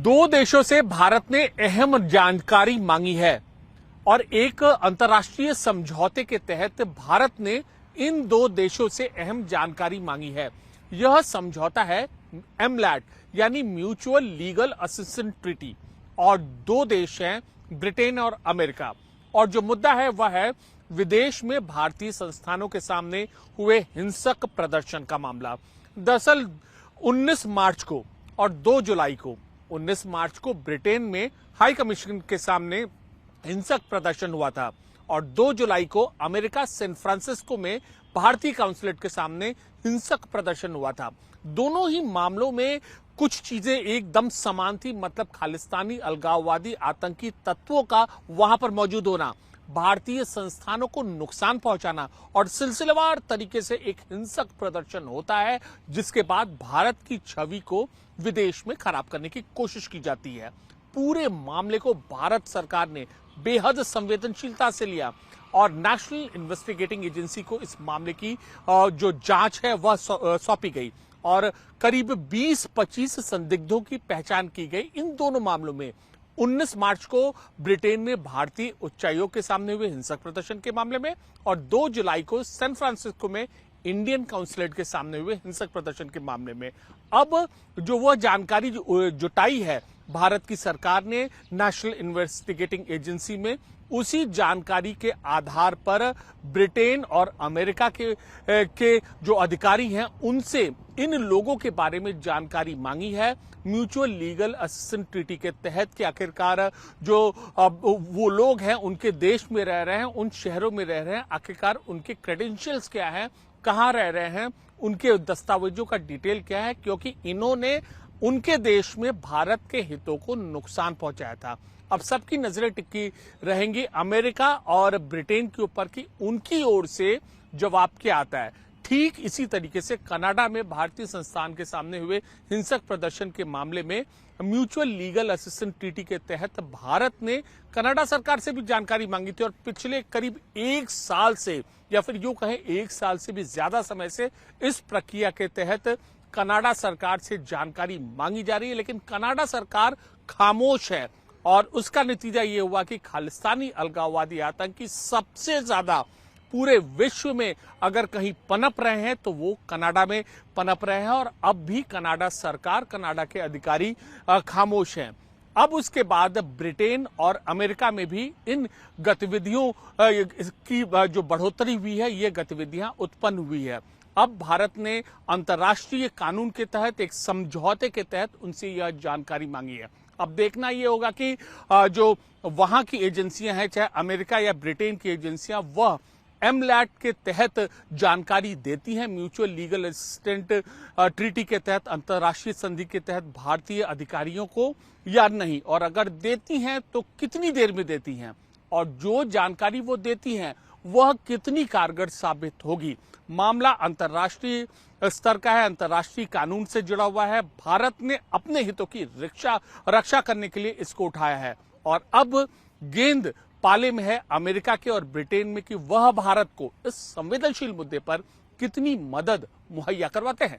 दो देशों से भारत ने अहम जानकारी मांगी है और एक अंतर्राष्ट्रीय समझौते के तहत भारत ने इन दो देशों से अहम जानकारी मांगी है। यह समझौता है एमलैट यानी म्यूचुअल लीगल असिस्टेंस ट्रीटी और दो देश हैं ब्रिटेन और अमेरिका। और जो मुद्दा है वह है विदेश में भारतीय संस्थानों के सामने हुए हिंसक प्रदर्शन का मामला। दरअसल 19 मार्च को और 2 जुलाई को 19 मार्च को ब्रिटेन में हाई कमीशन के सामने हिंसक प्रदर्शन हुआ था और 2 जुलाई को अमेरिका सैन फ्रांसिस्को में भारतीय काउंसलेट के सामने हिंसक प्रदर्शन हुआ था। दोनों ही मामलों में कुछ चीजें एकदम समान थी, मतलब खालिस्तानी अलगाववादी आतंकी तत्वों का वहां पर मौजूद होना, भारतीय संस्थानों को नुकसान पहुंचाना और सिलसिलेवार तरीके से एक हिंसक प्रदर्शन होता है जिसके बाद भारत की छवि को विदेश में खराब करने की कोशिश की जाती है। पूरे मामले को भारत सरकार ने बेहद संवेदनशीलता से लिया और नेशनल इन्वेस्टिगेटिंग एजेंसी को इस मामले की जो जांच है वह सौंपी गई और करीब 20-25 संदिग्धों की पहचान की गई। इन दोनों मामलों में 19 मार्च को ब्रिटेन में भारतीय उच्चायोग के सामने हुए हिंसक प्रदर्शन के मामले में और 2 जुलाई को सैन फ्रांसिस्को में इंडियन काउंसलेट के सामने हुए हिंसक प्रदर्शन के मामले में। अब जो वह जानकारी जुटाई है भारत की सरकार ने नेशनल इन्वेस्टिगेटिंग एजेंसी में, उसी जानकारी के आधार पर ब्रिटेन और अमेरिका के जो अधिकारी हैं उनसे इन लोगों के बारे में जानकारी मांगी है। म्यूचुअल लीगल असिस्टेंस ट्रीटी के तहत कि आखिरकार जो वो लोग हैं उनके देश में रह रहे हैं, उन शहरों में रह रहे हैं, आखिरकार उनके क्रेडेंशियल्स क्या हैं, कहां रह रहे हैं, उनके दस्तावेजों का डिटेल क्या है, क्योंकि इन्होंने उनके देश में भारत के हितों को नुकसान पहुंचाया था। अब सबकी नजरें टिकी रहेंगी अमेरिका और ब्रिटेन के ऊपर कि उनकी ओर से जवाब क्या आता है। ठीक इसी तरीके से कनाडा में भारतीय संस्थान के सामने हुए हिंसक प्रदर्शन के मामले में म्यूचुअल लीगल असिस्टेंस ट्रीटी के तहत भारत ने कनाडा सरकार से भी जानकारी मांगी थी और पिछले करीब 1 साल से या फिर यूं कहें 1 साल से भी ज्यादा समय से इस प्रक्रिया के तहत कनाडा सरकार से जानकारी मांगी जा रही है, लेकिन कनाडा सरकार खामोश है और उसका नतीजा ये हुआ कि खालिस्तानी अलगाववादी आतंकी सबसे ज्यादा पूरे विश्व में अगर कहीं पनप रहे हैं तो वो कनाडा में पनप रहे हैं और अब भी कनाडा सरकार, कनाडा के अधिकारी खामोश हैं। अब उसके बाद ब्रिटेन और अमेरिका में भी इन गतिविधियों की जो बढ़ोतरी हुई है, ये गतिविधियां उत्पन्न हुई है। अब भारत ने अंतर्राष्ट्रीय कानून के तहत एक समझौते के तहत उनसे यह जानकारी मांगी है। अब देखना यह होगा कि जो वहां की एजेंसियां हैं, चाहे अमेरिका या ब्रिटेन की एजेंसियां, वह एमलैट के तहत जानकारी देती हैं, म्यूचुअल लीगल असिस्टेंट ट्रीटी के तहत, अंतर्राष्ट्रीय संधि के तहत भारतीय अधिकारियों को या नहीं, और अगर देती हैं तो कितनी देर में देती हैं और जो जानकारी वो देती हैं वह कितनी कारगर साबित होगी। मामला अंतर्राष्ट्रीय स्तर का है, अंतर्राष्ट्रीय कानून से जुड़ा हुआ है। भारत ने अपने हितों की रक्षा करने के लिए इसको उठाया है और अब गेंद पाले में है अमेरिका के और ब्रिटेन में कि वह भारत को इस संवेदनशील मुद्दे पर कितनी मदद मुहैया करवाते हैं।